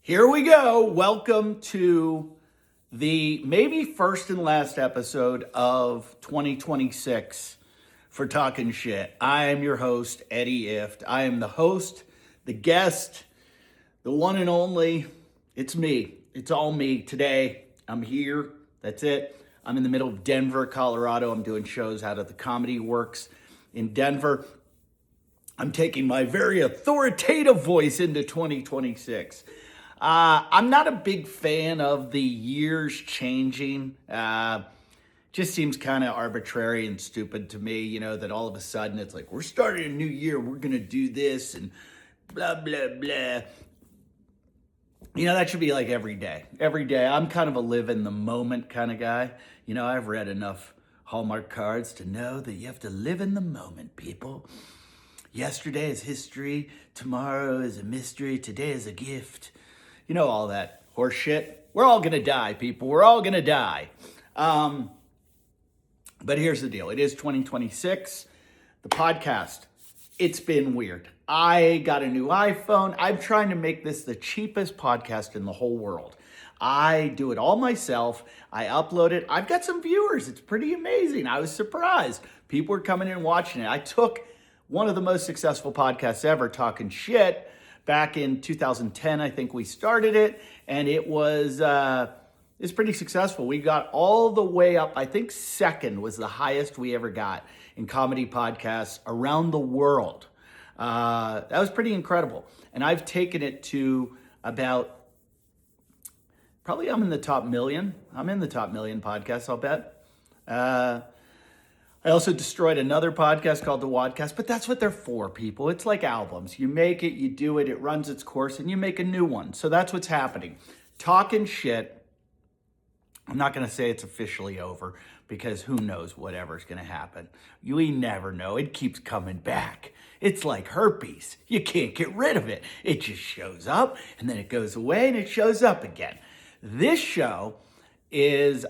Here we go. Welcome to the maybe first and last episode of 2026 for Talkin Shit. I am your host, Eddie Ift. I am the host, the guest, the one and only. It's me. It's all me. Today, I'm here. That's it. I'm in the middle of Denver, Colorado. I'm doing shows out of the Comedy Works in Denver. I'm taking my very authoritative voice into 2026. I'm not a big fan of the years changing. Just seems kind of arbitrary and stupid to me, that all of a sudden it's like, we're starting a new year, we're going to do this and blah, blah, blah. That should be like every day. Every day. I'm kind of a live in the moment kind of guy. I've read enough Hallmark cards to know that you have to live in the moment, people. Yesterday is history, tomorrow is a mystery, today is a gift. All that horse shit. We're all gonna die, people. We're all gonna die. But here's the deal. It is 2026. The podcast, it's been weird. I got a new iPhone. I'm trying to make this the cheapest podcast in the whole world. I do it all myself. I upload it. I've got some viewers. It's pretty amazing. I was surprised. People were coming in and watching it. I took one of the most successful podcasts ever, Talkin Shit, back in 2010, I think we started it, and it's pretty successful. We got all the way up, I think second was the highest we ever got in comedy podcasts around the world. That was pretty incredible. And I've taken it to about, probably I'm in the top million. I'm in the top million podcasts, I'll bet. I also destroyed another podcast called The Wadcast, but that's what they're for, people. It's like albums. You make it, you do it, it runs its course, and you make a new one. So that's what's happening. Talkin Shit. I'm not going to say it's officially over because who knows whatever's going to happen. We never know. It keeps coming back. It's like herpes. You can't get rid of it. It just shows up, and then it goes away, and it shows up again. This show is,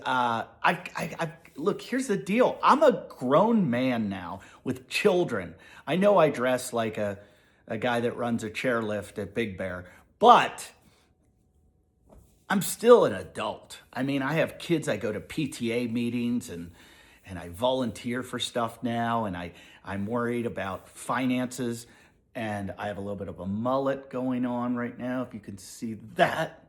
look, here's the deal. I'm a grown man now with children. I know I dress like a guy that runs a chairlift at Big Bear, but I'm still an adult. I mean, I have kids. I go to PTA meetings and I volunteer for stuff now, and I'm worried about finances, and I have a little bit of a mullet going on right now, if you can see that.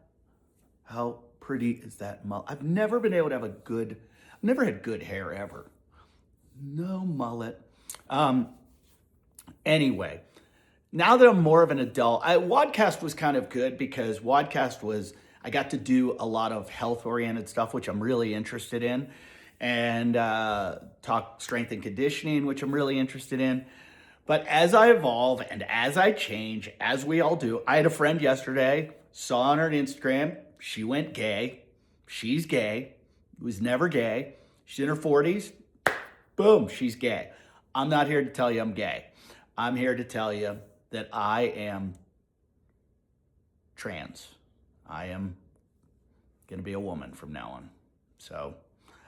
How pretty is that mullet? I've never been able to have never had good hair ever. No mullet. Anyway, now that I'm more of an adult, Wadcast was kind of good because I got to do a lot of health-oriented stuff, which I'm really interested in, and talk strength and conditioning, which I'm really interested in. But as I evolve and as I change, as we all do, I had a friend yesterday, saw on her Instagram, she went gay. She's gay. Was never gay. She's in her 40s. Boom, she's gay. I'm not here to tell you I'm gay. I'm here to tell you that I am trans. I am going to be a woman from now on. So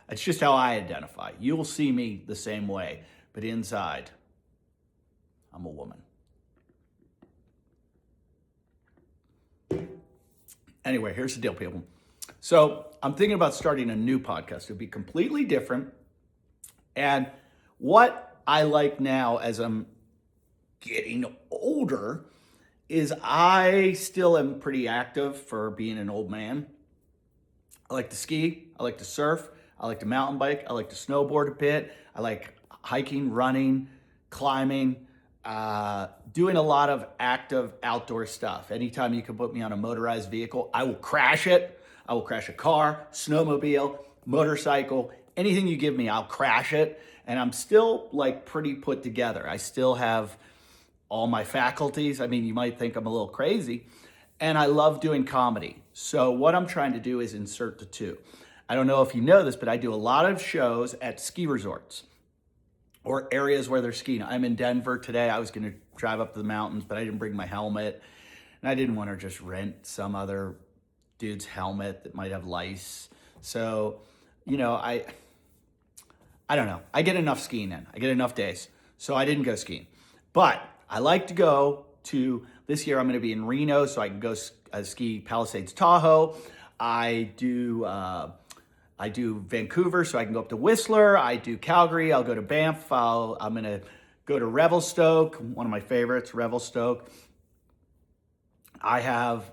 that's just how I identify. You'll see me the same way, but inside, I'm a woman. Anyway, here's the deal, people. So I'm thinking about starting a new podcast. It'll be completely different. And what I like now as I'm getting older is I still am pretty active for being an old man. I like to ski. I like to surf. I like to mountain bike. I like to snowboard a bit. I like hiking, running, climbing, doing a lot of active outdoor stuff. Anytime you can put me on a motorized vehicle, I will crash it. I will crash a car, snowmobile, motorcycle, anything you give me, I'll crash it. And I'm still like pretty put together. I still have all my faculties. I mean, you might think I'm a little crazy. And I love doing comedy. So what I'm trying to do is insert the two. I don't know if you know this, but I do a lot of shows at ski resorts or areas where they're skiing. I'm in Denver today. I was going to drive up to the mountains, but I didn't bring my helmet. And I didn't want to just rent some other dude's helmet that might have lice. So, I don't know. I get enough skiing in. I get enough days. So I didn't go skiing. But I like to go to This year I'm going to be in Reno so I can go ski Palisades Tahoe. I do Vancouver so I can go up to Whistler. I do Calgary. I'll go to Banff. I'm going to go to Revelstoke, one of my favorites, Revelstoke. I have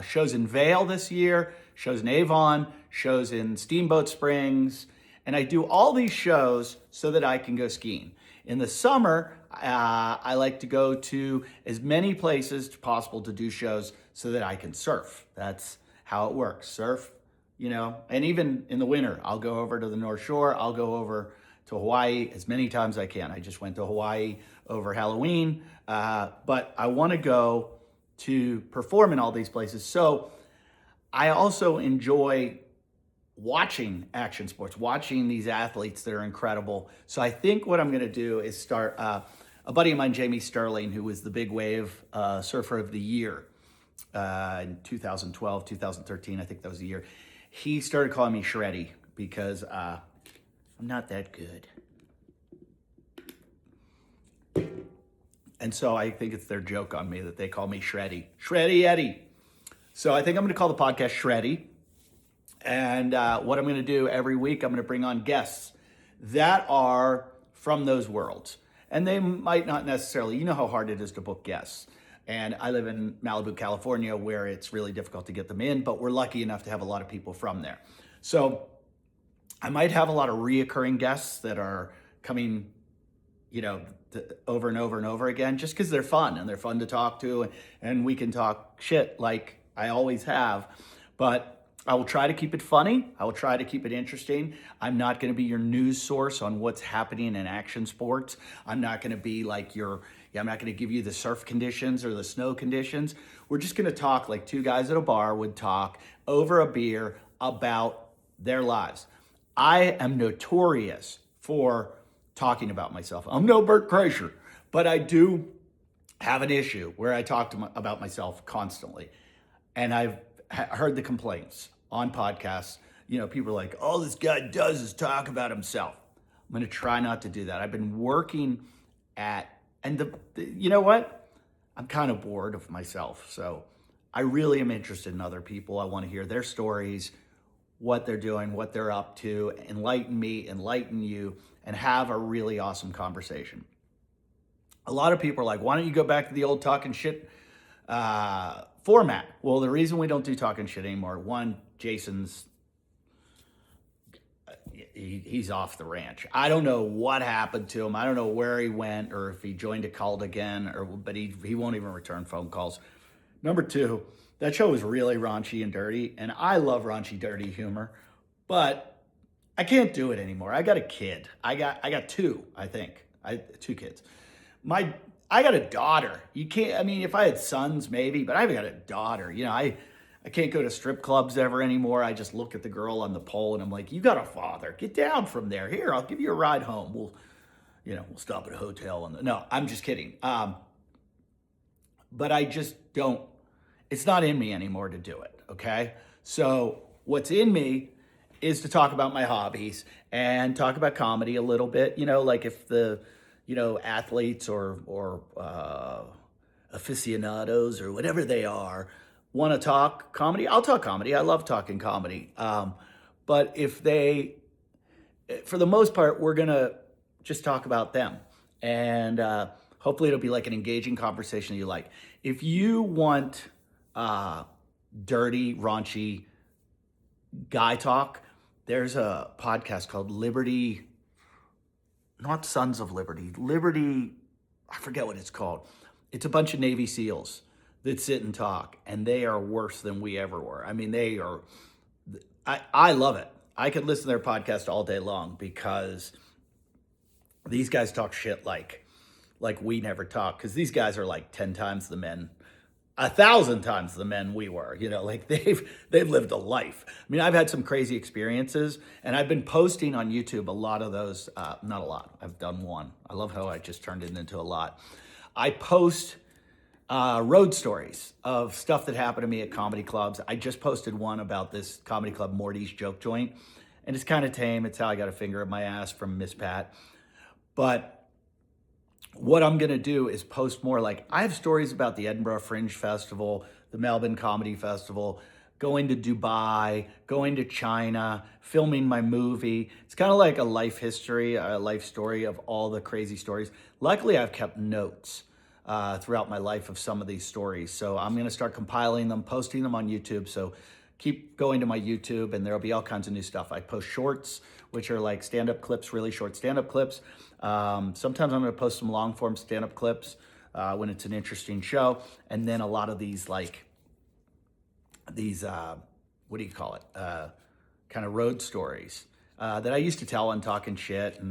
shows in Vail this year, shows in Avon, shows in Steamboat Springs, and I do all these shows so that I can go skiing. In the summer, I like to go to as many places as possible to do shows so that I can surf. That's how it works. Surf, and even in the winter, I'll go over to the North Shore. I'll go over to Hawaii as many times as I can. I just went to Hawaii over Halloween, but I want to go to perform in all these places. So I also enjoy watching action sports, watching these athletes that are incredible. So I think what I'm going to do is start, a buddy of mine, Jamie Sterling, who was the big wave surfer of the year in 2012, 2013, I think that was the year. He started calling me Shreddy because I'm not that good. And so I think it's their joke on me that they call me Shreddy. Shreddy Eddie. So I think I'm going to call the podcast Shreddy. And what I'm going to do every week, I'm going to bring on guests that are from those worlds. And they might not necessarily, how hard it is to book guests. And I live in Malibu, California, where it's really difficult to get them in, but we're lucky enough to have a lot of people from there. So I might have a lot of reoccurring guests that are coming, over and over and over again, just because they're fun and they're fun to talk to, and we can talk shit like I always have. But I will try to keep it funny. I will try to keep it interesting. I'm not going to be your news source on what's happening in action sports. I'm not going to be like I'm not going to give you the surf conditions or the snow conditions. We're just going to talk like two guys at a bar would talk over a beer about their lives. I am notorious for talking about myself. I'm no Bert Kreischer, but I do have an issue where I talk about myself constantly. And I've heard the complaints on podcasts. People are like, all this guy does is talk about himself. I'm going to try not to do that. I've been working and you know what? I'm kind of bored of myself. So I really am interested in other people. I want to hear their stories, what they're doing, what they're up to, enlighten me, enlighten you, and have a really awesome conversation. A lot of people are like, why don't you go back to the old talking shit format? Well, the reason we don't do talking shit anymore, one, Jason's, he's off the ranch. I don't know what happened to him. I don't know where he went or if he joined a cult again, but he won't even return phone calls. Number two, that show was really raunchy and dirty, and I love raunchy, dirty humor, but I can't do it anymore. I got a kid. I got two, I think. Two kids. I got a daughter. You can't, if I had sons, maybe, but I've got a daughter. I can't go to strip clubs ever anymore. I just look at the girl on the pole and I'm like, you got a father. Get down from there. Here, I'll give you a ride home. We'll stop at a hotel. No, I'm just kidding. But I just don't, it's not in me anymore to do it, okay? So what's in me is to talk about my hobbies and talk about comedy a little bit, like if the, athletes or aficionados or whatever they are want to talk comedy, I'll talk comedy. I love talking comedy. But if they, for the most part, we're going to just talk about them. And hopefully it'll be like an engaging conversation you like. If you want dirty, raunchy guy talk, there's a podcast called Liberty, not Sons of Liberty, I forget what it's called. It's a bunch of Navy SEALs that sit and talk, and they are worse than we ever were. They are, I love it. I could listen to their podcast all day long because these guys talk shit like we never talk, because these guys are like 10 times the men, 1,000 times the men we were, they've lived a life. I've had some crazy experiences, and I've been posting on YouTube a lot of those, not a lot, I've done one. I love how I just turned it into a lot. I post road stories of stuff that happened to me at comedy clubs. I just posted one about this comedy club, Morty's Joke Joint, and it's kind of tame. It's how I got a finger up my ass from Miss Pat. But what I'm going to do is post more. Like, I have stories about the Edinburgh Fringe Festival, the Melbourne Comedy Festival, going to Dubai, going to China, filming my movie. It's kind of like a life history, a life story of all the crazy stories. Luckily, I've kept notes throughout my life of some of these stories. So I'm going to start compiling them, posting them on YouTube. So keep going to my YouTube, and there'll be all kinds of new stuff. I post shorts, which are like stand-up clips, really short stand-up clips. Sometimes I'm going to post some long-form stand-up clips when it's an interesting show, and then a lot of these what do you call it? Kind of road stories that I used to tell on Talking Shit.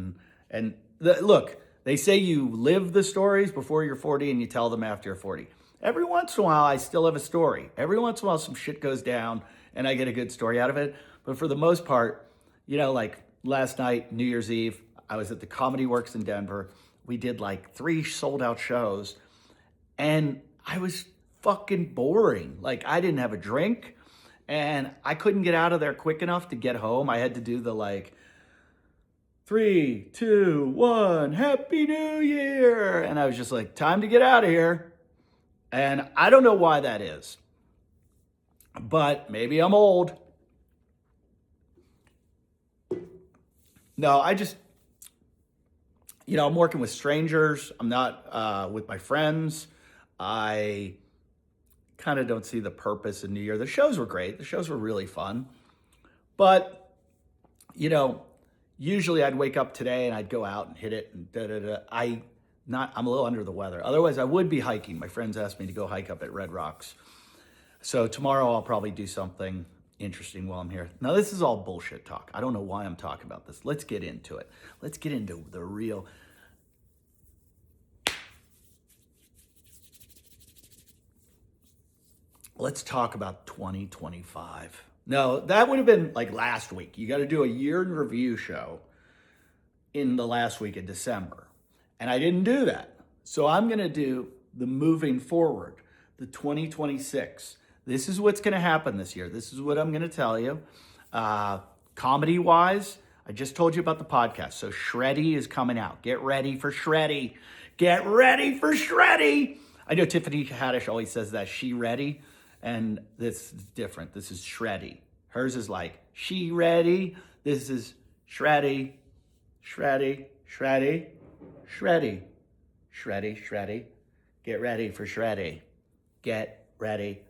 Look, they say you live the stories before you're 40 and you tell them after you're 40. Every once in a while, I still have a story. Every once in a while, some shit goes down and I get a good story out of it. But for the most part, like last night, New Year's Eve, I was at the Comedy Works in Denver. We did like 3 sold out shows, and I was fucking boring. Like, I didn't have a drink, and I couldn't get out of there quick enough to get home. I had to do the 3, 2, 1, Happy New Year. And I was just like, time to get out of here. And I don't know why that is, but maybe I'm old. No, I'm working with strangers. I'm not with my friends. I kind of don't see the purpose in New Year. The shows were great. The shows were really fun. But, usually I'd wake up today and I'd go out and hit it and da-da-da. I'm a little under the weather. Otherwise, I would be hiking. My friends asked me to go hike up at Red Rocks. So tomorrow I'll probably do something interesting while I'm here. Now, this is all bullshit talk. I don't know why I'm talking about this. Let's get into it. Let's get into the real. Let's talk about 2025. No, that would have been like last week. You got to do a year in review show in the last week of December. And I didn't do that. So I'm going to do the moving forward, the 2026. This is what's going to happen this year. This is what I'm going to tell you. Comedy-wise, I just told you about the podcast. So Shreddy is coming out. Get ready for Shreddy. Get ready for Shreddy. I know Tiffany Haddish always says that, she ready. And this is different. This is Shreddy. Hers is like, she ready. This is Shreddy, Shreddy, Shreddy, Shreddy, Shreddy, Shreddy. Get ready for Shreddy. Get ready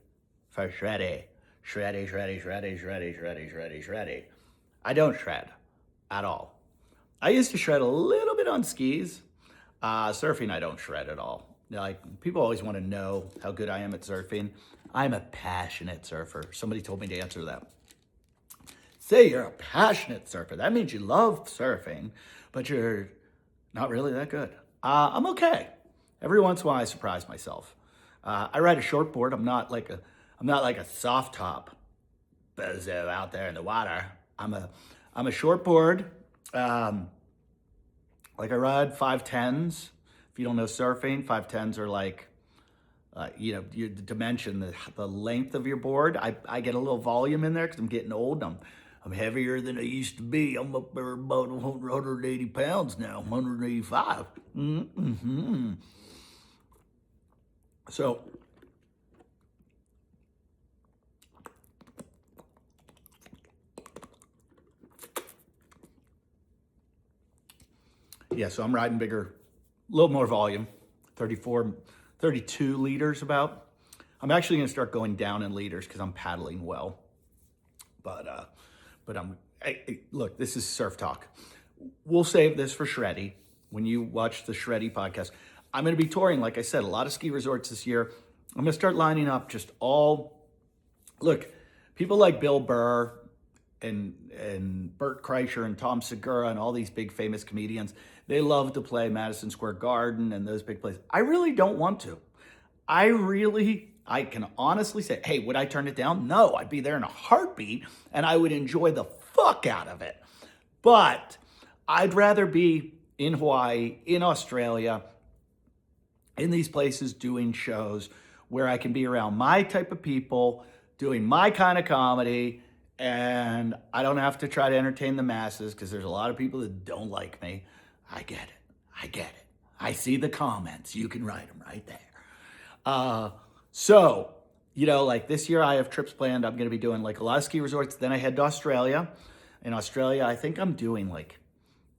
for Shreddy. Shreddy, Shreddy, Shreddy, Shreddy, Shreddy, Shreddy, Shreddy. I don't shred at all. I used to shred a little bit on skis. Surfing, I don't shred at all. Like, people always want to know how good I am at surfing. I'm a passionate surfer. Somebody told me to answer that. Say you're a passionate surfer. That means you love surfing, but you're not really that good. I'm okay. Every once in a while, I surprise myself. I ride a shortboard. I'm not like a soft top bozo out there in the water. I'm a shortboard. Like, I ride 510s. If you don't know surfing, 510s are like, your dimension, the length of your board. I get a little volume in there because I'm getting old. I'm heavier than I used to be. I'm up there about 180 pounds now, 185. Mm-hmm. So, so I'm riding bigger, a little more volume, 32 liters about. I'm actually going to start going down in liters because I'm paddling well. But look, this is surf talk. We'll save this for Shreddy. When you watch the Shreddy podcast, I'm going to be touring, like I said, a lot of ski resorts this year. I'm going to start lining up look, people like Bill Burr and Bert Kreischer and Tom Segura and all these big famous comedians, they love to play Madison Square Garden and those big places. I really don't want to. I can honestly say, hey, would I turn it down? No, I'd be there in a heartbeat and I would enjoy the fuck out of it. But I'd rather be in Hawaii, in Australia, in these places doing shows where I can be around my type of people, doing my kind of comedy, and I don't have to try to entertain the masses because there's a lot of people that don't like me. I get it. I see the comments. You can write them right there. So, like this year I have trips planned. I'm going to be doing like a lot of ski resorts. Then I head to Australia. In Australia, I think I'm doing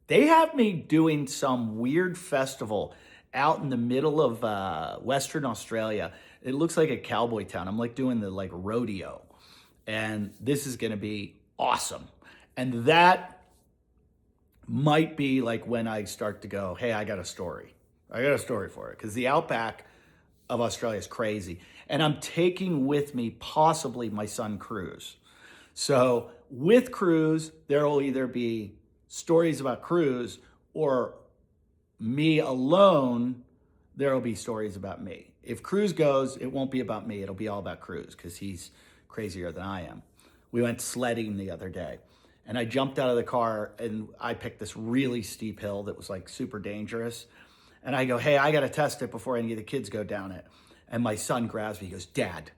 they have me doing some weird festival out in the middle of Western Australia. It looks like a cowboy town. I'm like doing the rodeo. And this is going to be awesome. And that might be like when I start to go, hey, I got a story. I got a story for it. Because the outback of Australia is crazy. And I'm taking with me possibly my son Cruz. So with Cruz, there will either be stories about Cruz or me alone, there will be stories about me. If Cruz goes, it won't be about me. It'll be all about Cruz because he's crazier than I am. We went sledding the other day and I jumped out of the car and I picked this really steep hill that was like super dangerous. And I go, hey, I got to test it before any of the kids go down it. And my son grabs me. He goes, Dad,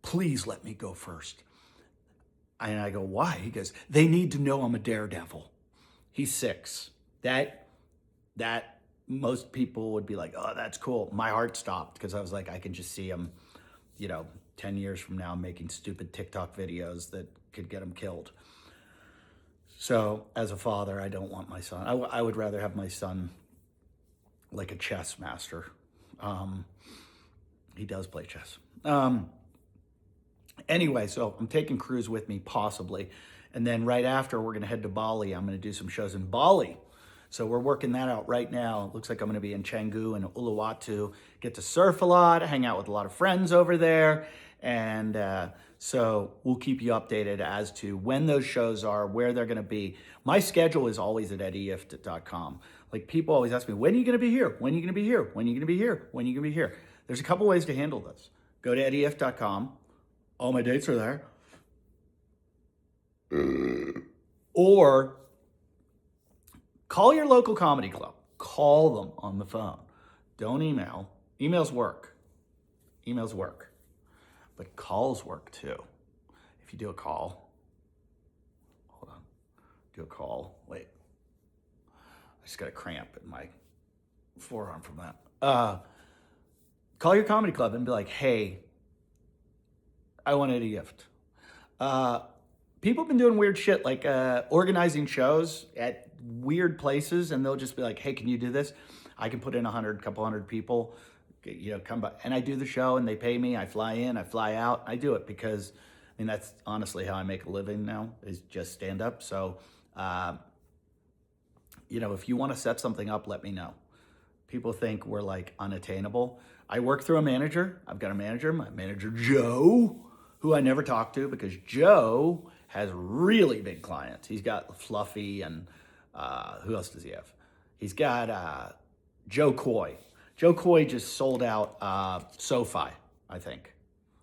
please let me go first. And I go, why? He goes, they need to know I'm a daredevil. He's 6. That most people would be like, oh, that's cool. My heart stopped because I was like, I can just see him, 10 years from now making stupid TikTok videos that could get him killed. So as a father, I don't want my son. I would rather have my son like a chess master. He does play chess. Anyway, so I'm taking Cruz with me possibly. And then right after, we're going to head to Bali. I'm going to do some shows in Bali. So we're working that out right now. It looks like I'm going to be in Canggu and Uluwatu, get to surf a lot, hang out with a lot of friends over there. And so we'll keep you updated as to when those shows are, where they're going to be. My schedule is always at eddyift.com. Like people always ask me, when are you going to be here? When are you going to be here? When are you going to be here? When are you going to be here? There's a couple ways to handle this. Go to eddyift.com. All my dates are there. Or call your local comedy club. Call them on the phone. Don't email. Emails work. But calls work too. If you do a call, hold on. Do a call. Wait. I just got a cramp in my forearm from that. Call your comedy club and be like, hey, I want Eddie gift. People have been doing weird shit, like organizing shows at weird places, and they'll just be like, hey, can you do this? I can put in couple hundred people, come by. And I do the show, and they pay me. I fly in, I fly out. I do it because, that's honestly how I make a living now, is just stand up. So, if you want to set something up, let me know. People think we're like unattainable. I work through a manager. I've got a manager, my manager, Joe, who I never talk to because Joe has really big clients. He's got Fluffy and who else does he have? He's got Joe Coy. Joe Coy just sold out SoFi, I think.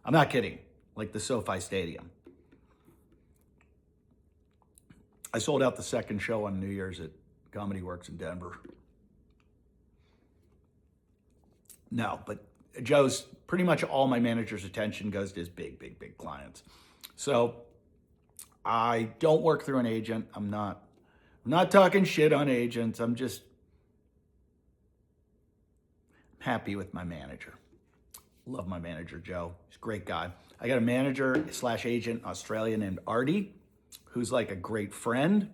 I'm not kidding, like the SoFi Stadium. I sold out the second show on New Year's at Comedy Works in Denver. No, but Joe's pretty much all my manager's attention goes to his big clients. So I don't work through an agent. I'm not talking shit on agents. I'm just happy with my manager. Love my manager, Joe. He's a great guy. I got a manager/agent in Australia named Artie, who's like a great friend.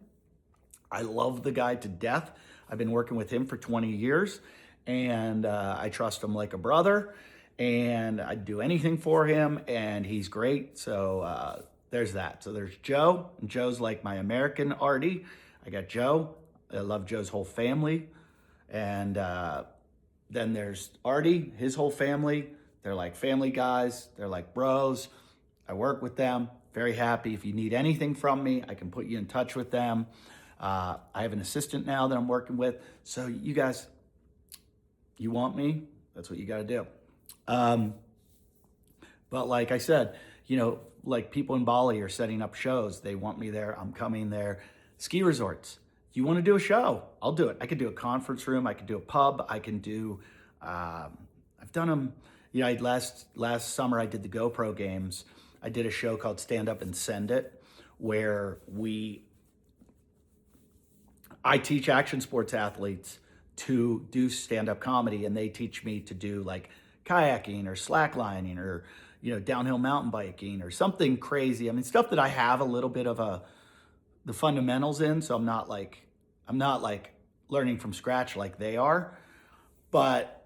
I love the guy to death. I've been working with him for 20 years. And I trust him like a brother, and I'd do anything for him, and he's great. So there's that. So there's Joe, and Joe's like my American Artie. I got Joe. I love Joe's whole family. And then there's Artie, his whole family. They're like family guys. They're like bros. I work with them. Very happy. If you need anything from me, I can put you in touch with them. I have an assistant now that I'm working with. So you guys, you want me? That's what you got to do. But like I said, like people in Bali are setting up shows. They want me there. I'm coming there. Ski resorts. You want to do a show? I'll do it. I could do a conference room. I could do a pub. I can do, I've done them. Last summer I did the GoPro games. I did a show called Stand Up and Send It, where I teach action sports athletes to do stand-up comedy, and they teach me to do like kayaking or slacklining or downhill mountain biking or something crazy. I mean, stuff that I have a little bit of the fundamentals in, so I'm not like learning from scratch like they are, but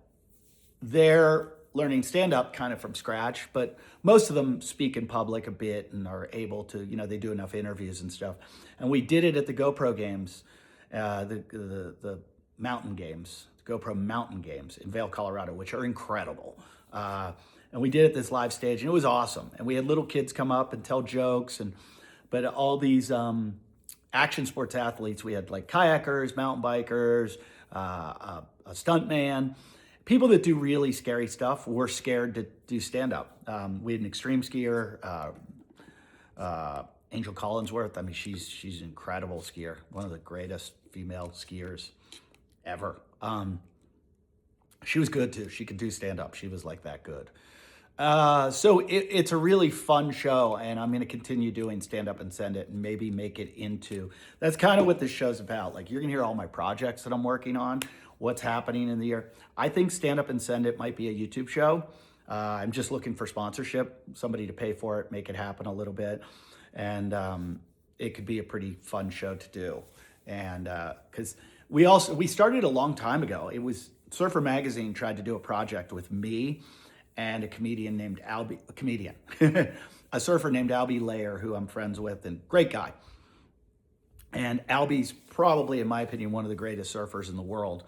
they're learning stand-up kind of from scratch. But most of them speak in public a bit and are able to, they do enough interviews and stuff. And we did it at the GoPro games, the mountain games, the GoPro mountain games in Vail, Colorado, which are incredible. And we did it at this live stage, and it was awesome. And we had little kids come up and tell jokes, but all these action sports athletes. We had like kayakers, mountain bikers, a stuntman, people that do really scary stuff were scared to do stand-up. We had an extreme skier, Angel Collinsworth. I mean, she's an incredible skier, one of the greatest female skiers ever. She was good too. She could do stand-up. She was like that good. So it's a really fun show, and I'm going to continue doing Stand Up and Send It and maybe make it into, that's kind of what this show's about. Like, you're going to hear all my projects that I'm working on, what's happening in the year. I think Stand Up and Send It might be a YouTube show. I'm just looking for sponsorship, somebody to pay for it, make it happen a little bit. And it could be a pretty fun show to do. And because we started a long time ago. It was Surfer Magazine tried to do a project with me and a comedian named Albie, a surfer named Albie Layer, who I'm friends with, and great guy. And Albie's probably, in my opinion, one of the greatest surfers in the world.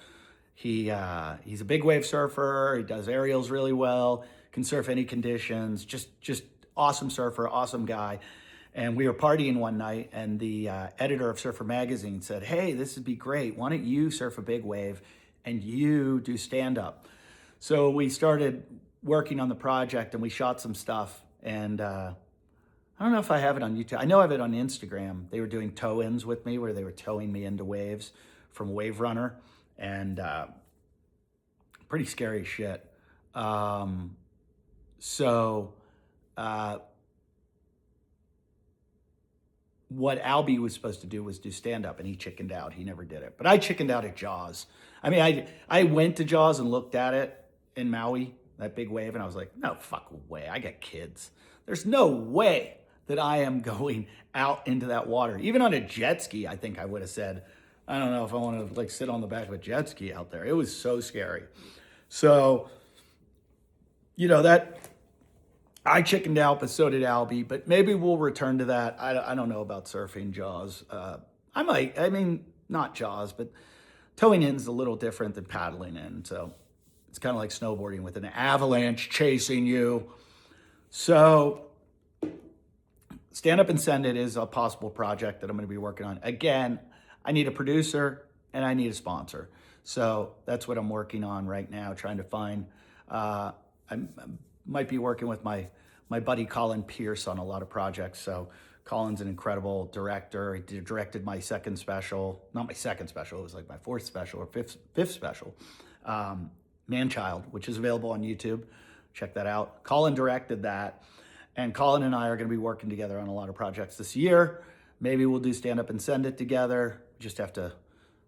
He's a big wave surfer. He does aerials really well, can surf any conditions, just awesome surfer, awesome guy. And we were partying one night, and the editor of Surfer Magazine said, "Hey, this would be great. Why don't you surf a big wave and you do stand-up?" So we started working on the project, and we shot some stuff. And I don't know if I have it on YouTube. I know I have it on Instagram. They were doing tow-ins with me, where they were towing me into waves from Wave Runner, and pretty scary shit. What Albie was supposed to do was do stand-up, and he chickened out. He never did it. But I chickened out at Jaws. I mean, I went to Jaws and looked at it in Maui, that big wave, and I was like, no fucking way. I got kids. There's no way that I am going out into that water. Even on a jet ski, I think I would have said, I don't know if I want to like sit on the back of a jet ski out there. It was so scary. So, that I chickened out, but so did Albie. But maybe we'll return to that. I don't know about surfing Jaws. I might. I mean, not Jaws, but towing in's a little different than paddling in. So it's kind of like snowboarding with an avalanche chasing you. So Stand Up and Send It is a possible project that I'm going to be working on. Again, I need a producer and I need a sponsor. So that's what I'm working on right now, trying to find. I might be working with my buddy Colin Pierce on a lot of projects. So Colin's an incredible director. He directed my second special, not my second special, it was like my fourth special or fifth special, Man-Child, which is available on YouTube. Check that out. Colin directed that. And Colin and I are going to be working together on a lot of projects this year. Maybe we'll do Stand Up and Send It together. Just have to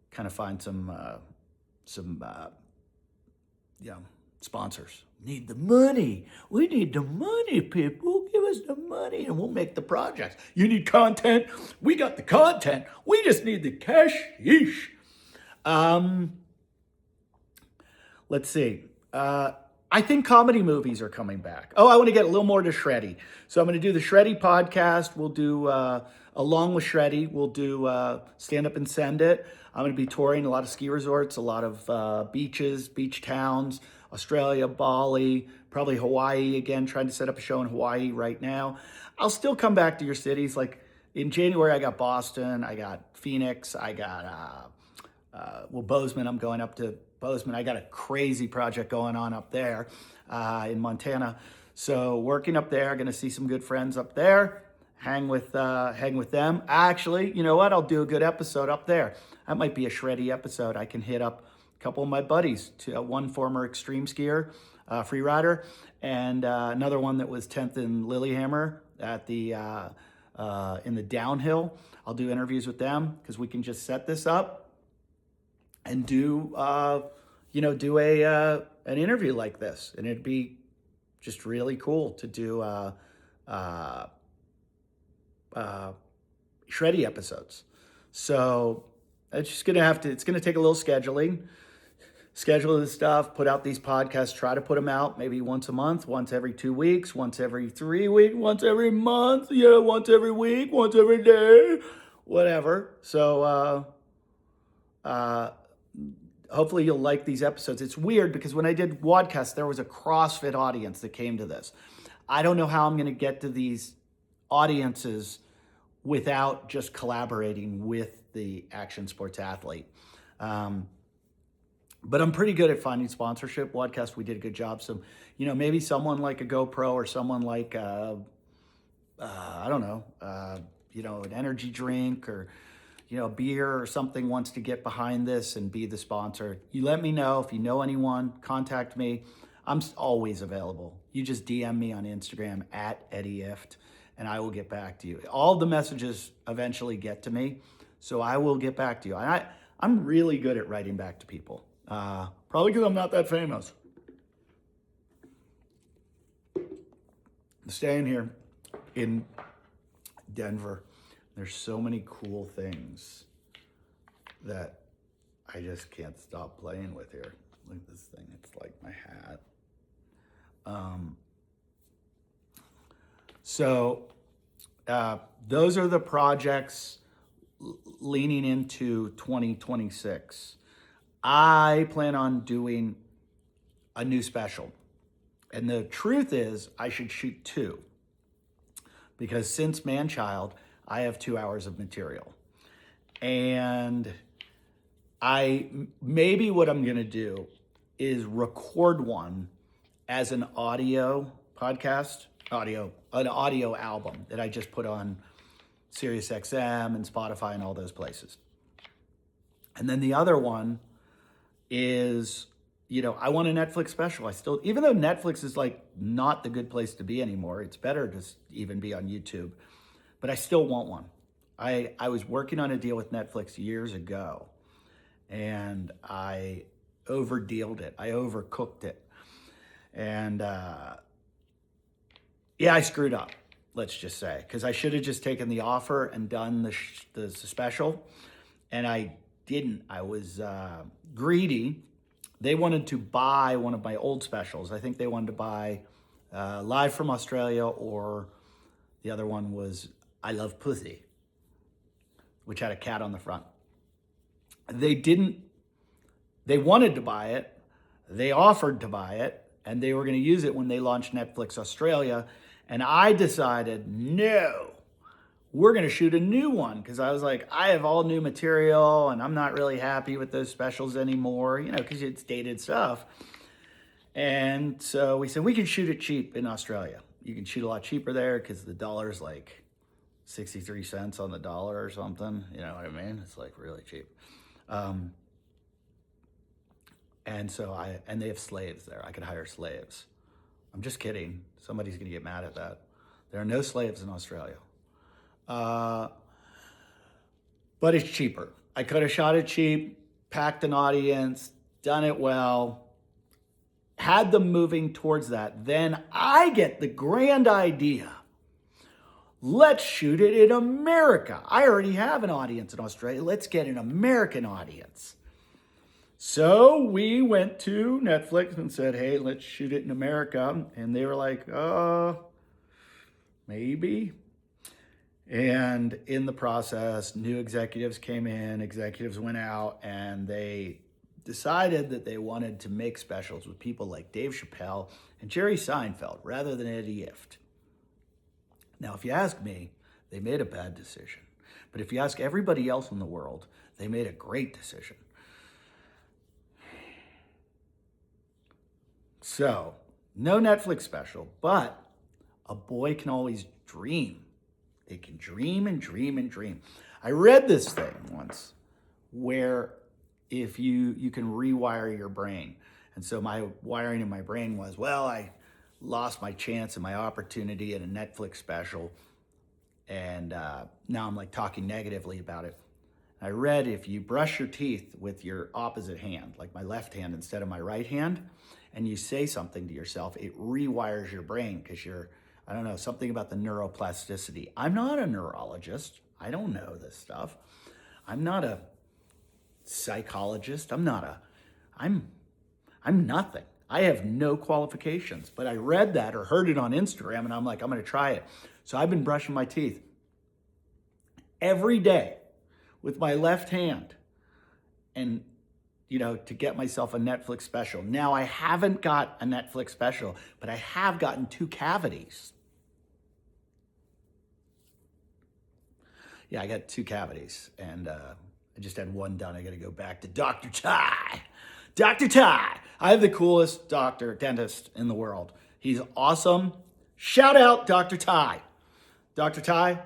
kind of find some sponsors. Need the money. We need the money, people. Give us the money and we'll make the projects. You need content. We got the content. We just need the cash. Yeesh. Let's see. I think comedy movies are coming back. Oh, I want to get a little more to Shreddy. So I'm going to do the Shreddy podcast. We'll do, along with Shreddy, we'll do Stand Up and Send It. I'm going to be touring a lot of ski resorts, a lot of beaches, beach towns, Australia, Bali, probably Hawaii again, trying to set up a show in Hawaii right now. I'll still come back to your cities. Like in January, I got Boston, I got Phoenix, I got, Bozeman. I'm going up to Bozeman. I got a crazy project going on up there in Montana. So working up there, going to see some good friends up there, hang with them. Actually, you know what? I'll do a good episode up there. That might be a Shreddy episode. I can hit up a couple of my buddies, one former extreme skier, free rider, and another one that was 10th in Lilyhammer at the in the downhill. I'll do interviews with them because we can just set this up and do an interview like this, and it'd be just really cool to do uh, shreddy episodes. So it's gonna take a little schedule this stuff, put out these podcasts, try to put them out maybe once a month, once every 2 weeks, once every 3 weeks, once every month, once every week, once every day, whatever. So hopefully you'll like these episodes. It's weird because when I did Wadcast, there was a CrossFit audience that came to this. I don't know how I'm going to get to these audiences without just collaborating with the action sports athlete. But I'm pretty good at finding sponsorship. Wadcast, we did a good job. So, maybe someone like a GoPro or someone like, I don't know, an energy drink or, beer or something wants to get behind this and be the sponsor. You let me know. If you know anyone, contact me. I'm always available. You just DM me on Instagram @EddieIft, and I will get back to you. All the messages eventually get to me, so I will get back to you. And I'm really good at writing back to people. Probably because I'm not that famous. Staying here in Denver, there's so many cool things that I just can't stop playing with here. Look at this thing, it's like my hat. Those are the projects leaning into 2026. I plan on doing a new special. And the truth is, I should shoot 2. Because since Man-Child, I have 2 hours of material. And maybe what I'm going to do is record one as an audio podcast, an audio album that I just put on SiriusXM and Spotify and all those places. And then the other one is, I want a Netflix special. Even though Netflix is like not the good place to be anymore, it's better to even be on YouTube, but I still want one. I was working on a deal with Netflix years ago, and I overdealed it. I overcooked it. And I screwed up, let's just say, because I should have just taken the offer and done the special, and I didn't. I was greedy. They wanted to buy one of my old specials. I think they wanted to buy Live from Australia, or the other one was I Love Pussy, which had a cat on the front. They wanted to buy it. They offered to buy it, and they were going to use it when they launched Netflix Australia. And I decided, no, we're going to shoot a new one, because I was like, I have all new material and I'm not really happy with those specials anymore, because it's dated stuff. And so we said, we can shoot it cheap in Australia. You can shoot a lot cheaper there because the dollar's like 63 cents on the dollar or something. You know what I mean? It's like really cheap. And they have slaves there. I could hire slaves. I'm just kidding. Somebody's going to get mad at that. There are no slaves in Australia. But it's cheaper. I could have shot it cheap, packed an audience, done it well, had them moving towards that. Then I get the grand idea. Let's shoot it in America. I already have an audience in Australia. Let's get an American audience. So we went to Netflix and said, hey, let's shoot it in America. And they were like, maybe. And in the process, new executives came in, executives went out, and they decided that they wanted to make specials with people like Dave Chappelle and Jerry Seinfeld rather than Eddie Ift. Now, if you ask me, they made a bad decision. But if you ask everybody else in the world, they made a great decision. So, no Netflix special, but a boy can always dream. They can dream and dream and dream. I read this thing once where if you can rewire your brain. And so my wiring in my brain was, well, I lost my chance and my opportunity at a Netflix special. And now I'm like talking negatively about it. I read if you brush your teeth with your opposite hand, like my left hand instead of my right hand, and you say something to yourself, it rewires your brain because I don't know, something about the neuroplasticity. I'm not a neurologist. I don't know this stuff. I'm not a psychologist. I'm nothing. I have no qualifications, but I read that or heard it on Instagram and I'm like, I'm going to try it. So I've been brushing my teeth every day with my left hand and, to get myself a Netflix special. Now I haven't got a Netflix special, but I have gotten 2 cavities. Yeah, I got 2 cavities and I just had one done. I got to go back to Dr. Ty. Dr. Ty. I have the coolest dentist in the world. He's awesome. Shout out Dr. Ty. Dr. Ty,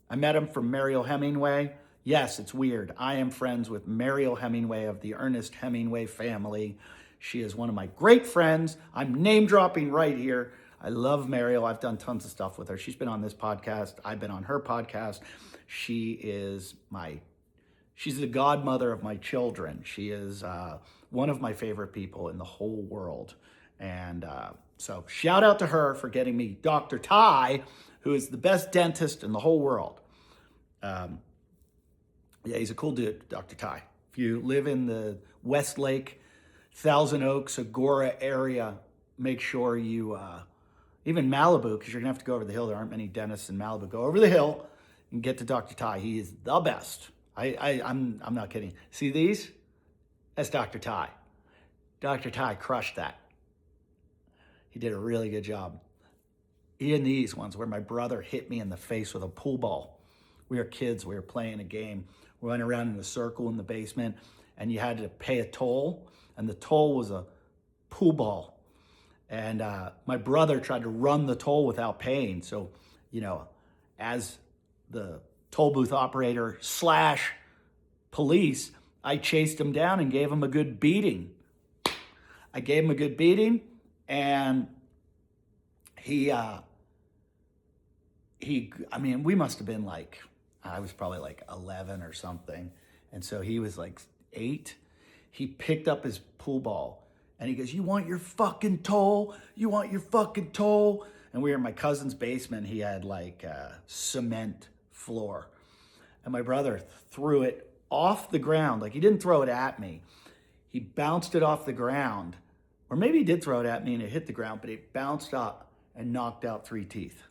I met him from Mariel Hemingway. Yes, it's weird. I am friends with Mariel Hemingway of the Ernest Hemingway family. She is one of my great friends. I'm name dropping right here. I love Mariel. I've done tons of stuff with her. She's been on this podcast. I've been on her podcast. She's the godmother of my children. She is one of my favorite people in the whole world. And so shout out to her for getting me Dr. Ty, who is the best dentist in the whole world. Yeah, he's a cool dude, Dr. Ty. If you live in the Westlake, Thousand Oaks, Agora area, make sure you, even Malibu, because you're gonna have to go over the hill. There aren't many dentists in Malibu. Go over the hill and get to Dr. Ty. He is the best. I'm not kidding. See these? That's Dr. Ty. Dr. Ty crushed that. He did a really good job. Even these ones where my brother hit me in the face with a pool ball. We were kids, we were playing a game. We went around in a circle in the basement and you had to pay a toll, and the toll was a pool ball. And my brother tried to run the toll without paying. So, as the toll booth operator / police, I chased him down and gave him a good beating. And we must have been I was probably 11 or something. And so he was 8. He picked up his pool ball and he goes, "You want your fucking toll? You want your fucking toll?" And we were in my cousin's basement. He had a cement floor. And my brother threw it off the ground. He didn't throw it at me. He bounced it off the ground. Or maybe he did throw it at me and it hit the ground, but it bounced up and knocked out 3 teeth.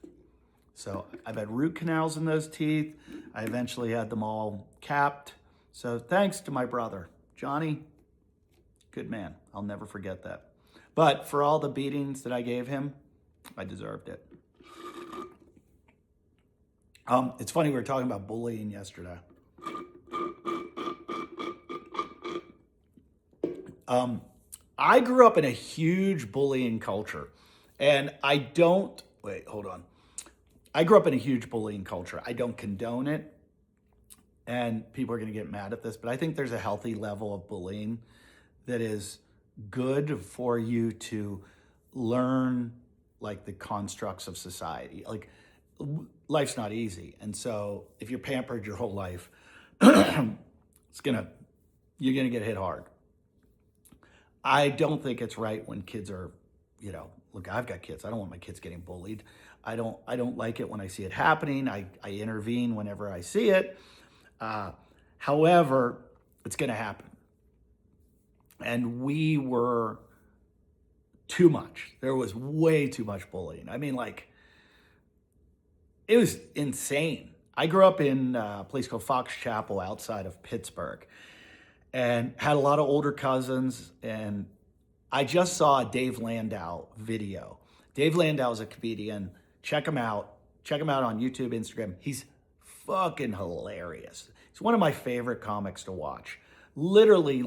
So I've had root canals in those teeth. I eventually had them all capped. So thanks to my brother, Johnny, good man. I'll never forget that. But for all the beatings that I gave him, I deserved it. It's funny, we were talking about bullying yesterday. I grew up in a huge bullying culture, and I grew up in a huge bullying culture. I don't condone it, and people are going to get mad at this, but I think there's a healthy level of bullying that is good for you to learn the constructs of society. Life's not easy, and so if you're pampered your whole life, you're gonna get hit hard. I don't think it's right when kids are, look, I've got kids. I don't want my kids getting bullied. I don't like it when I see it happening. I intervene whenever I see it. However, it's going to happen. And we were too much. There was way too much bullying. It was insane. I grew up in a place called Fox Chapel outside of Pittsburgh and had a lot of older cousins. And I just saw a Dave Landau video. Dave Landau is a comedian. Check him out. Check him out on YouTube, Instagram. He's fucking hilarious. He's one of my favorite comics to watch. Literally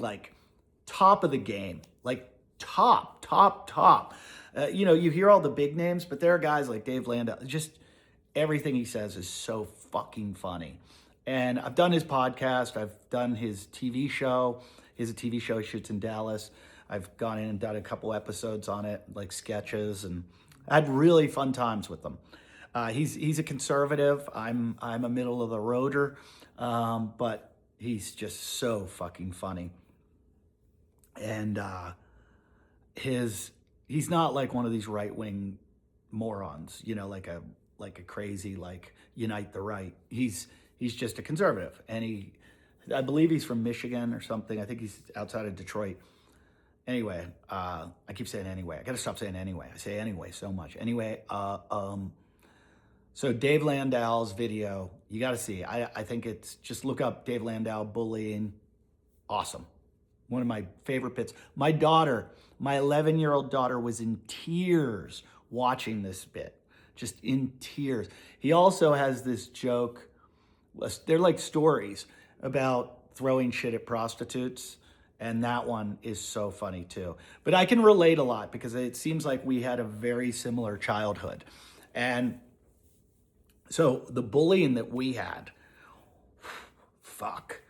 top of the game, top. You hear all the big names, but there are guys like Dave Landau. Just everything he says is so fucking funny. And I've done his podcast. I've done his TV show. He has a TV show he shoots in Dallas. I've gone in and done a couple episodes on it, sketches, and I had really fun times with him. He's a conservative. I'm a middle of the roader, but He's just so fucking funny. And his he's not like one of these right-wing morons, like a crazy like unite the right. He's just a conservative, and I believe he's from Michigan or something. I think he's outside of Detroit. Anyway, I keep saying anyway. I got to stop saying anyway. I say anyway so much. Anyway, so Dave Landau's video, you got to see. I think it's just look up Dave Landau bullying. Awesome. One of my favorite bits. My 11-year-old daughter was in tears watching this bit, just in tears. He also has this joke. They're like stories about throwing shit at prostitutes. And that one is so funny too. But I can relate a lot because it seems like we had a very similar childhood. And so the bullying that we had, fuck.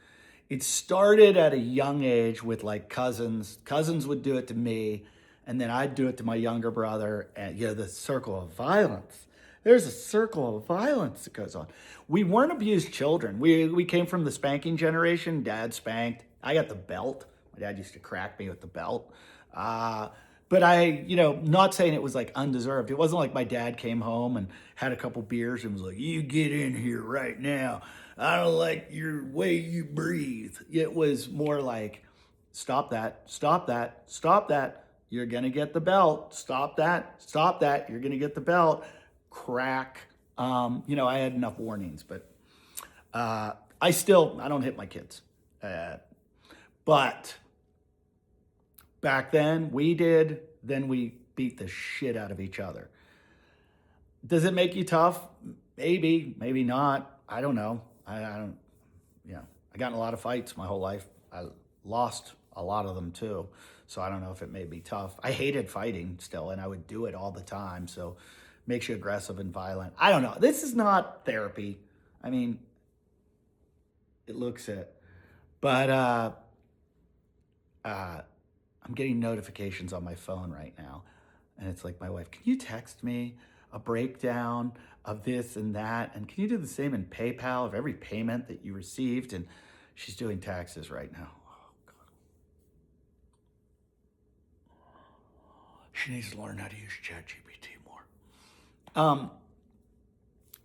It started at a young age with like cousins. Cousins would do it to me, and then I'd do it to my younger brother. And the circle of violence. There's a circle of violence that goes on. We weren't abused children. We came from the spanking generation. Dad spanked. I got the belt. My dad used to crack me with the belt. But not saying it was like undeserved. It wasn't like my dad came home and had a couple beers and was like, you get in here right now. I don't like your way you breathe. It was more like, stop that, stop that, stop that. You're going to get the belt. Stop that, you're going to get the belt. Crack. I had enough warnings, but I don't hit my kids. But back then we did, then we beat the shit out of each other. Does it make you tough? Maybe, maybe not. I don't know. I got in a lot of fights my whole life. I lost a lot of them too. So I don't know if it made me tough. I hated fighting still, and I would do it all the time. So it makes you aggressive and violent. I don't know. This is not therapy. I mean, it looks it. But I'm getting notifications on my phone right now. And it's like my wife, can you text me a breakdown of this and that? And can you do the same in PayPal of every payment that you received? And she's doing taxes right now. Oh, God. She needs to learn how to use ChatGPT more.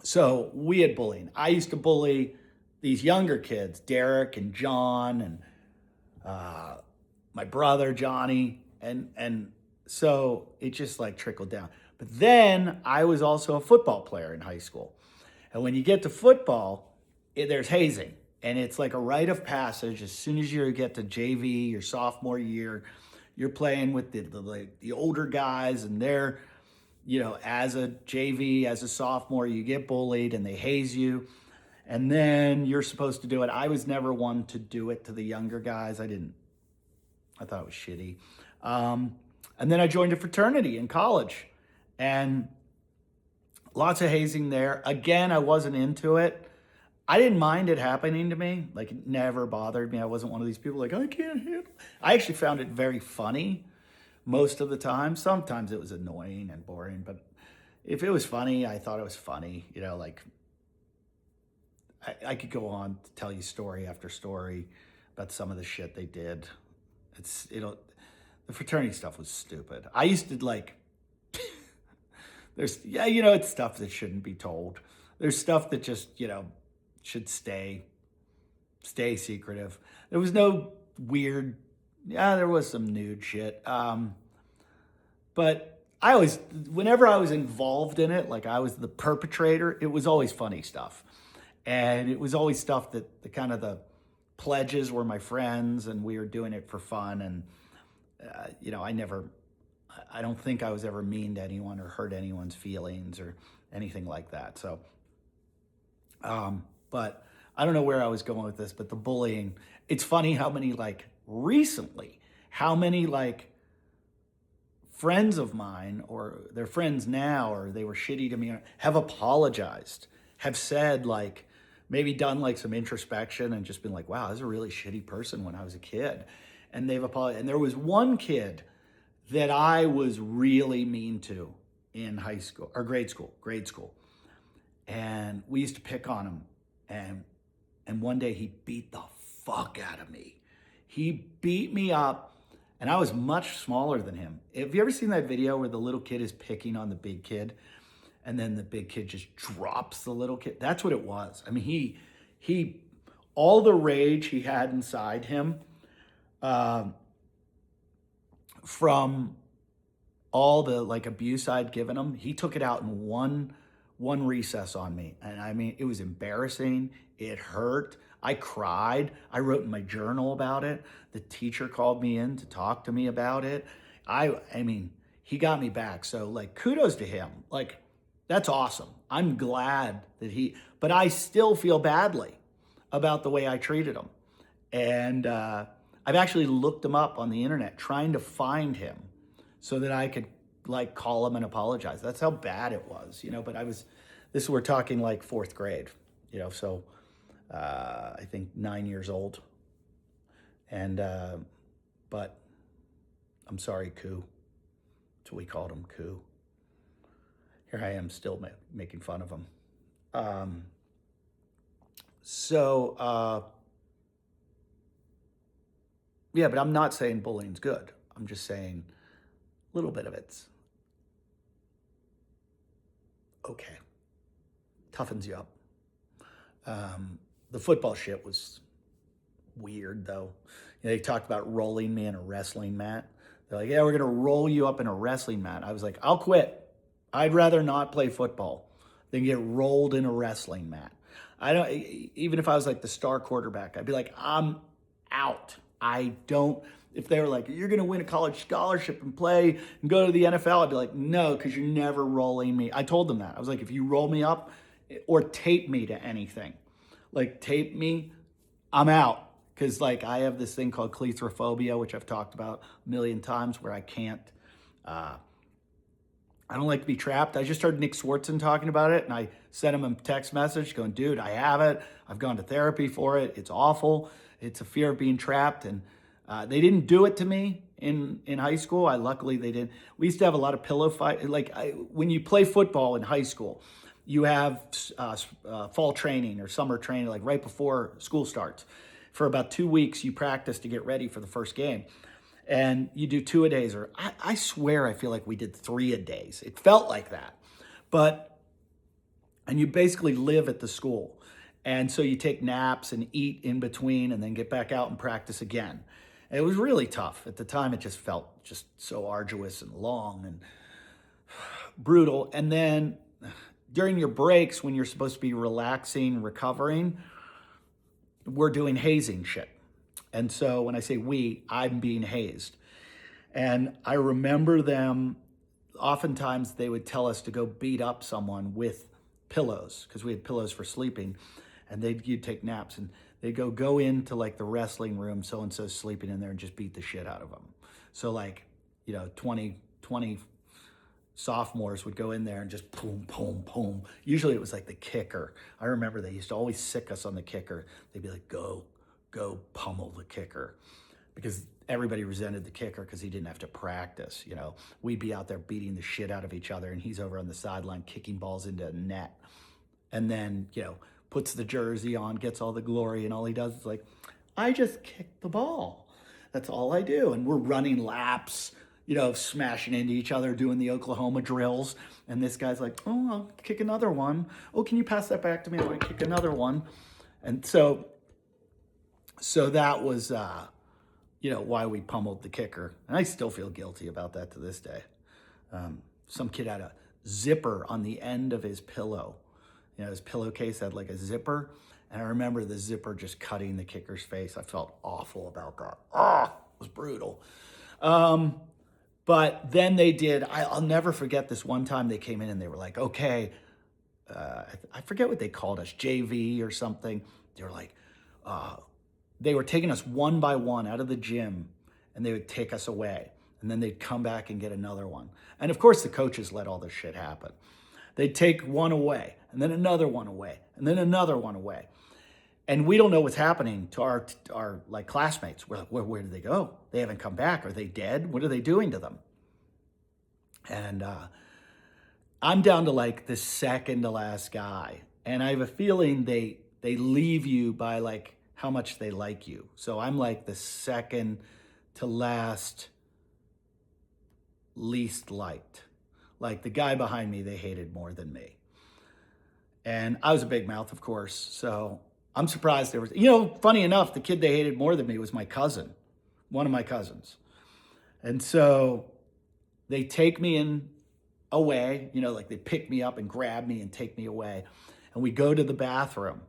So we had bullying. I used to bully these younger kids, Derek and John and my brother, Johnny. And so it just like trickled down. But then I was also a football player in high school. And when you get to football, there's hazing. And it's like a rite of passage. As soon as you get to JV, your sophomore year, you're playing with the older guys, and they're, as a JV, as a sophomore, you get bullied and they haze you. And then you're supposed to do it. I was never one to do it to the younger guys. I thought it was shitty. And then I joined a fraternity in college, and lots of hazing there. Again, I wasn't into it. I didn't mind it happening to me. Like, it never bothered me. I wasn't one of these people like, I can't handle it. I actually found it very funny most of the time. Sometimes it was annoying and boring, but if it was funny, I thought it was funny. I could go on to tell you story after story about some of the shit they did. The fraternity stuff was stupid. I used to it's stuff that shouldn't be told. There's stuff that just, should stay secretive. There was no weird, there was some nude shit. But whenever I was involved in it, like I was the perpetrator, it was always funny stuff. And it was always stuff that the pledges were my friends, and we were doing it for fun. And, I don't think I was ever mean to anyone or hurt anyone's feelings or anything like that. So, but I don't know where I was going with this, but the bullying, it's funny how many friends of mine, or they're friends now, or they were shitty to me, have apologized, have said maybe done some introspection and just been like, wow, I was a really shitty person when I was a kid. And they've apologized. And there was one kid that I was really mean to in high school or grade school. And we used to pick on him. And one day he beat the fuck out of me. He beat me up, and I was much smaller than him. Have you ever seen that video where the little kid is picking on the big kid, and then the big kid just drops the little kid? That's what it was. I mean, he, all the rage he had inside him, from all the like abuse I'd given him, he took it out in one recess on me. And I mean, it was embarrassing. It hurt. I cried. I wrote in my journal about it. The teacher called me in to talk to me about it. I mean, he got me back. So like, kudos to him. Like, that's awesome. I'm glad that but I still feel badly about the way I treated him. And I've actually looked him up on the internet, trying to find him so that I could like call him and apologize. That's how bad it was, but we're talking like fourth grade, so I think 9 years old. And, but I'm sorry, Koo. That's what we called him, Koo. Here I am still making fun of him. Yeah, but I'm not saying bullying's good. I'm just saying a little bit of it's okay. Toughens you up. The football shit was weird, though. They talked about rolling me in a wrestling mat. They're like, yeah, we're going to roll you up in a wrestling mat. I was like, I'll quit. I'd rather not play football than get rolled in a wrestling mat. Even if I was like the star quarterback, I'd be like, I'm out. If they were like, you're going to win a college scholarship and play and go to the NFL, I'd be like, no, because you're never rolling me. I told them that. I was like, if you roll me up or tape me to anything, like tape me, I'm out. Because like I have this thing called cleithrophobia, which I've talked about a million times, where I can't, I don't like to be trapped. I just heard Nick Swartzen talking about it, and I sent him a text message going, dude, I have it. I've gone to therapy for it. It's awful. It's a fear of being trapped. And they didn't do it to me in high school. Luckily they didn't. We used to have a lot of pillow fight. When you play football in high school, you have fall training or summer training, like right before school starts. For about 2 weeks, you practice to get ready for the first game. And you do 2 a days, or I swear I feel like we did 3 a days. It felt like that. And you basically live at the school. And so you take naps and eat in between and then get back out and practice again. And it was really tough. At the time, it just felt just so arduous and long and brutal. And then during your breaks, when you're supposed to be relaxing, recovering, we're doing hazing shit. And so when I say we, I'm being hazed. And I remember them, oftentimes they would tell us to go beat up someone with pillows, because we had pillows for sleeping. And you'd take naps, and they'd go into like the wrestling room, so-and-so's sleeping in there, and just beat the shit out of them. So like, 20 sophomores would go in there and just boom, boom, boom. Usually it was like the kicker. I remember they used to always sick us on the kicker. They'd be like, go pummel the kicker, because everybody resented the kicker because he didn't have to practice. We'd be out there beating the shit out of each other, and he's over on the sideline kicking balls into a net. And then, puts the jersey on, gets all the glory, and all he does is like, I just kicked the ball. That's all I do. And we're running laps, smashing into each other, doing the Oklahoma drills. And this guy's like, oh, I'll kick another one. Oh, can you pass that back to me? I want to kick another one. And so that was, why we pummeled the kicker. And I still feel guilty about that to this day. Some kid had a zipper on the end of his pillow. His pillowcase had like a zipper. And I remember the zipper just cutting the kicker's face. I felt awful about that. It was brutal. But then they did, I'll never forget this one time they came in and they were like, okay, I forget what they called us, JV or something. They were like, they were taking us one by one out of the gym, and they would take us away. And then they'd come back and get another one. And of course the coaches let all this shit happen. They'd take one away, and then another one away, and then another one away. And we don't know what's happening to our like classmates. We're like, where did they go? They haven't come back. Are they dead? What are they doing to them? And I'm down to like the second to last guy. And I have a feeling they leave you by like how much they like you. So I'm like the second to last least liked. Like the guy behind me, they hated more than me. And I was a big mouth, of course. So I'm surprised there was, funny enough, the kid they hated more than me was my cousin, one of my cousins. And so they take me in away, like they pick me up and grab me and take me away. And we go to the bathroom.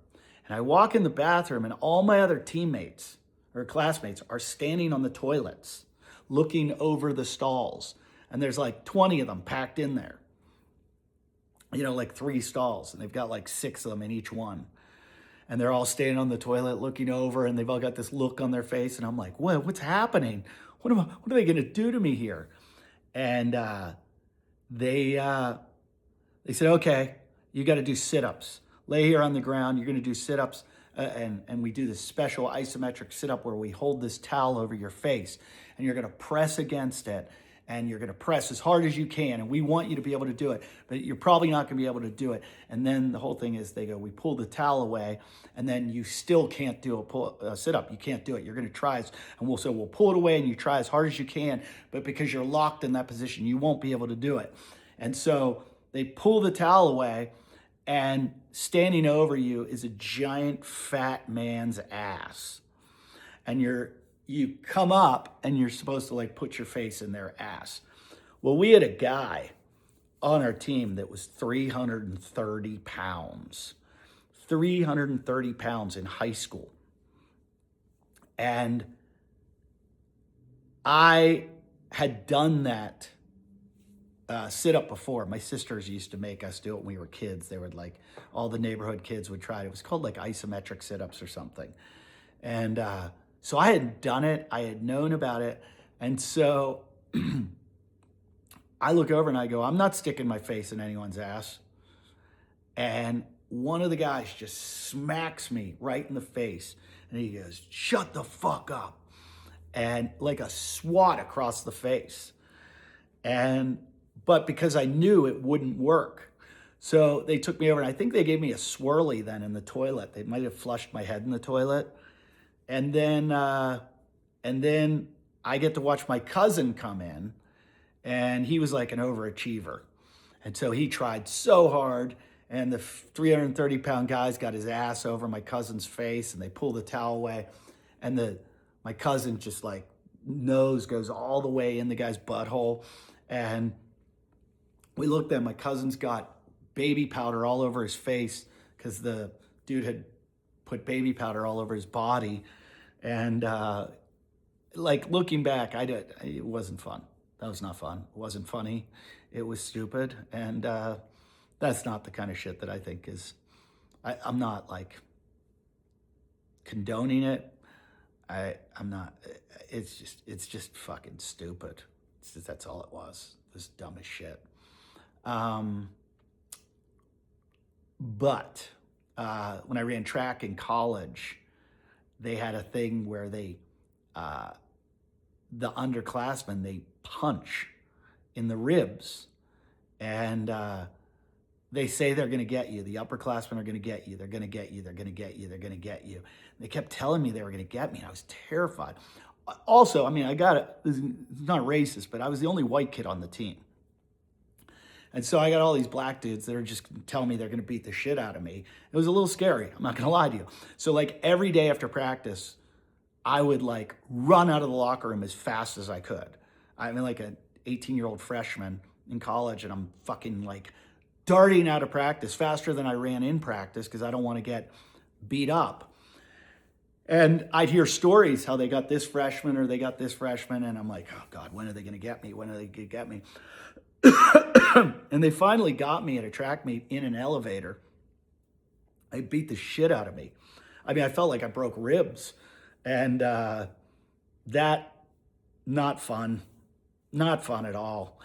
And I walk in the bathroom and all my other teammates or classmates are standing on the toilets, looking over the stalls. And there's like 20 of them packed in there. Like 3 stalls, and they've got like 6 of them in each one. And they're all standing on the toilet looking over, and they've all got this look on their face. And I'm like, what's happening? What are they going to do to me here? And they said, okay, you got to do sit-ups. Lay here on the ground. You're going to do sit-ups. And we do this special isometric sit-up where we hold this towel over your face, and you're going to press against it. And you're going to press as hard as you can. And we want you to be able to do it, but you're probably not going to be able to do it. And then the whole thing is we pull the towel away, and then you still can't do a sit-up. You can't do it. You're going to try, and we'll pull it away, and you try as hard as you can, but because you're locked in that position, you won't be able to do it. And so they pull the towel away, and standing over you is a giant fat man's ass. And you come up and you're supposed to put your face in their ass. Well, we had a guy on our team that was 330 pounds. 330 pounds in high school. And I had done that sit up before. My sisters used to make us do it when we were kids. They would all the neighborhood kids would try it. It was called isometric sit-ups or something. And so I had done it. I had known about it. And so I look over and I go, I'm not sticking my face in anyone's ass. And one of the guys just smacks me right in the face. And he goes, shut the fuck up. And like a swat across the face. But because I knew it wouldn't work. So they took me over, and I think they gave me a swirly then in the toilet. They might have flushed my head in the toilet. And then I get to watch my cousin come in, and he was like an overachiever. And so he tried so hard, and the 330-pound guy's got his ass over my cousin's face, and they pull the towel away, and my cousin just nose goes all the way in the guy's butthole. And we looked at my cousin's got baby powder all over his face because the dude had put baby powder all over his body. And looking back, it wasn't fun. That was not fun. It wasn't funny. It was stupid. And that's not the kind of shit that I think I'm not condoning it. I'm not, it's just fucking stupid. That's all it was. It was dumb as shit. But when I ran track in college, they had a thing where the underclassmen, they punch in the ribs, and they say they're going to get you. The upperclassmen are going to get you. They're going to get you. They're going to get you. They're going to get you. They kept telling me they were going to get me, and I was terrified. Also, it's not racist, but I was the only white kid on the team. And so I got all these black dudes that are just telling me they're going to beat the shit out of me. It was a little scary. I'm not going to lie to you. So every day after practice, I would run out of the locker room as fast as I could. I'm an 18-year-old freshman in college, and I'm fucking darting out of practice faster than I ran in practice because I don't want to get beat up. And I'd hear stories how they got this freshman or they got this freshman, and I'm like, oh God, when are they going to get me? When are they going to get me? And they finally got me at a track meet in an elevator. They beat the shit out of me. I felt like I broke ribs. And that, not fun. Not fun at all.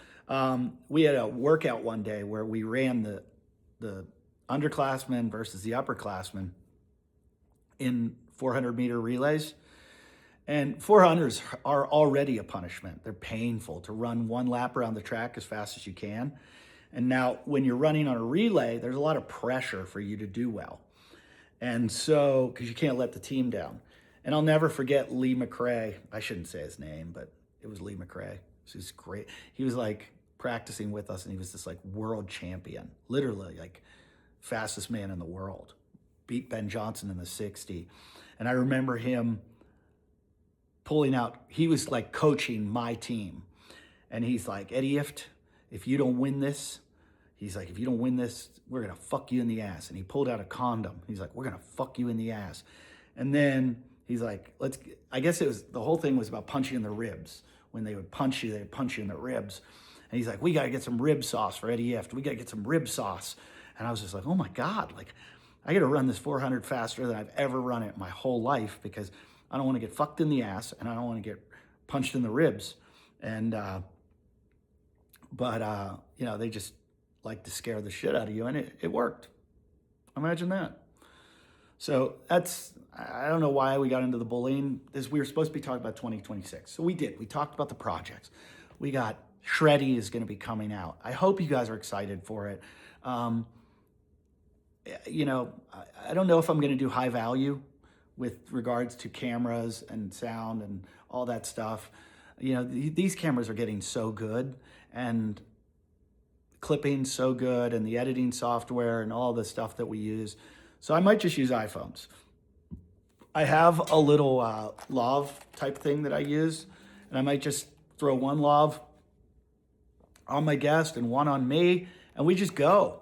We had a workout one day where we ran the underclassmen versus the upperclassmen in 400-meter relays. And 400s are already a punishment. They're painful to run one lap around the track as fast as you can. And now when you're running on a relay, there's a lot of pressure for you to do well. And so, because you can't let the team down. And I'll never forget Lee McRae. I shouldn't say his name, but it was Lee McRae. He's great. He was like practicing with us, and he was this like world champion, literally like fastest man in the world. Beat Ben Johnson in the 60. And I remember him pulling out, he was like coaching my team. And he's like, Eddie Ift, if you don't win this, he's like, if you don't win this, we're going to fuck you in the ass. And he pulled out a condom. He's like, we're going to fuck you in the ass. And then he's like, I guess it was, the whole thing was about punching in the ribs. When they would punch you, they'd punch you in the ribs. And he's like, we got to get some rib sauce for Eddie Ift. We got to get some rib sauce. And I was just like, oh my God, like I got to run this 400 faster than I've ever run it my whole life because I don't want to get fucked in the ass and I don't want to get punched in the ribs. And, you know, they just like to scare the shit out of you, and it worked. Imagine that. So I don't know why we got into the bullying. We were supposed to be talking about 2026. So we did. We talked about the projects. We got Shreddy is going to be coming out. I hope you guys are excited for it. You know, I don't know if I'm going to do high value with regards to cameras and sound and all that stuff. You know, these cameras are getting so good, and clipping so good, and the editing software and all the stuff that we use. So I might just use iPhones. I have a little lav type thing that I use, and I might just throw one lav on my guest and one on me, and we just go,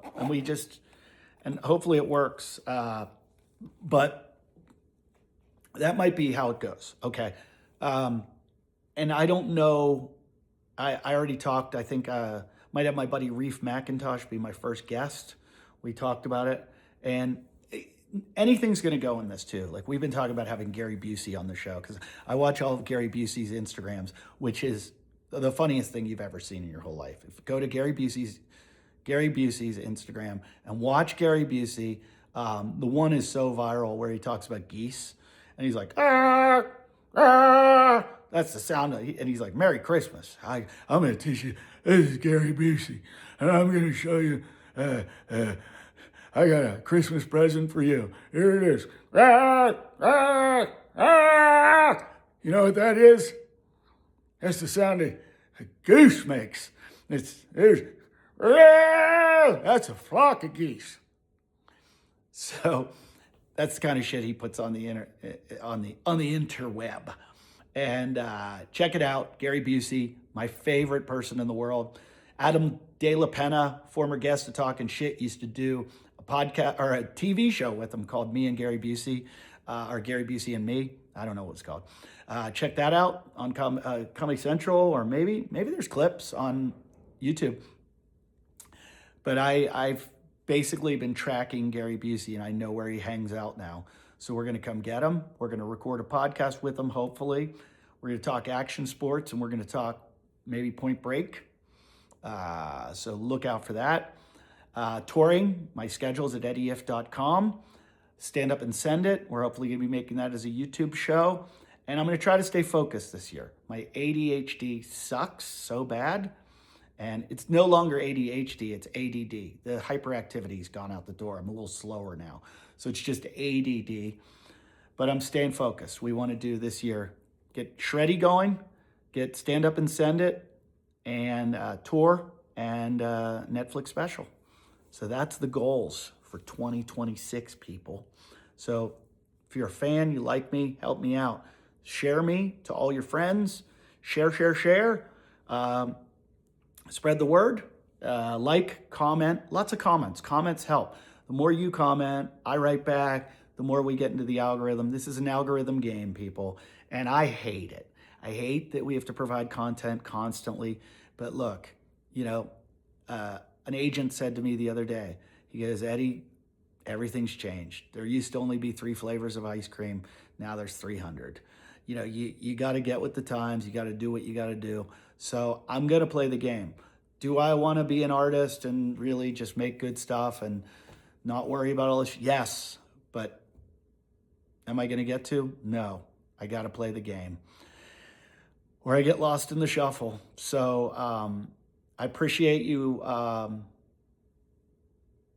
and hopefully it works. But that might be how it goes. Okay. And I don't know, I already talked, I think might have my buddy Reef McIntosh be my first guest. We talked about it. And anything's going to go in this too. Like we've been talking about having Gary Busey on the show because I watch all of Gary Busey's Instagrams, which is the funniest thing you've ever seen in your whole life. If you go to Gary Busey's Instagram and watch Gary Busey, the one is so viral where he talks about geese and he's like, ah, ah. That's the sound of, and he's like, Merry Christmas. I'm going to teach you. This is Gary Busey, and I'm going to show you. I got a Christmas present for you. Here it is. Ah, ah, ah. You know what that is? That's the sound a goose makes. That's a flock of geese. So that's the kind of shit he puts on the interweb. And check it out, Gary Busey, my favorite person in the world. Adam De La Pena, former guest of Talkin Shit, used to do a podcast or a TV show with him called Me and Gary Busey, or Gary Busey and Me. I don't know what it's called. Check that out on Comedy Central, or maybe there's clips on YouTube. But I've basically been tracking Gary Busey, and I know where he hangs out now. So we're going to come get him. We're going to record a podcast with him, hopefully. We're going to talk action sports, and we're going to talk maybe Point Break. So look out for that. Touring, my schedule's at eddieif.com. Stand Up and Send It. We're hopefully going to be making that as a YouTube show. And I'm going to try to stay focused this year. My ADHD sucks so bad. And it's no longer ADHD, it's ADD. The hyperactivity's gone out the door. I'm a little slower now. So it's just ADD. But I'm staying focused. We want to do this year, get Shreddy going, get Stand Up and Send It, and tour, and Netflix special. So that's the goals for 2026, people. So if you're a fan, you like me, help me out. Share me to all your friends. Share. Spread the word. Like, comment. Lots of comments. Comments help. The more you comment, I write back, the more we get into the algorithm. This is an algorithm game, people, and I hate it. I hate that we have to provide content constantly. But look, you know, an agent said to me the other day, he goes, Eddie, everything's changed. There used to only be 3 flavors of ice cream. Now there's 300. You know, you got to get with the times. You got to do what you got to do. So I'm going to play the game. Do I want to be an artist and really just make good stuff and not worry about all this? Yes. But am I going to get to? No. I got to play the game, or I get lost in the shuffle. So I appreciate you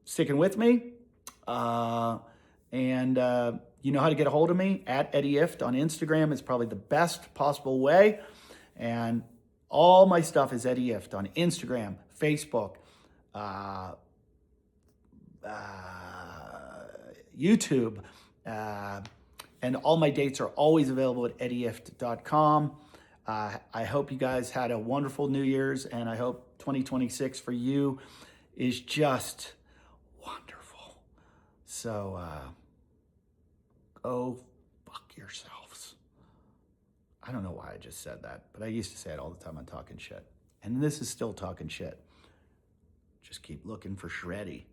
sticking with me. And you know how to get a hold of me at Eddie Ift on Instagram. Is probably the best possible way. And all my stuff is Eddie Ift on Instagram, Facebook, uh, YouTube, and all my dates are always available at eddieift.com. I hope you guys had a wonderful New Year's, and I hope 2026 for you is just wonderful. So go fuck yourselves. I don't know why I just said that, but I used to say it all the time on Talking Shit. And this is still talking shit. Just keep looking for Shreddy.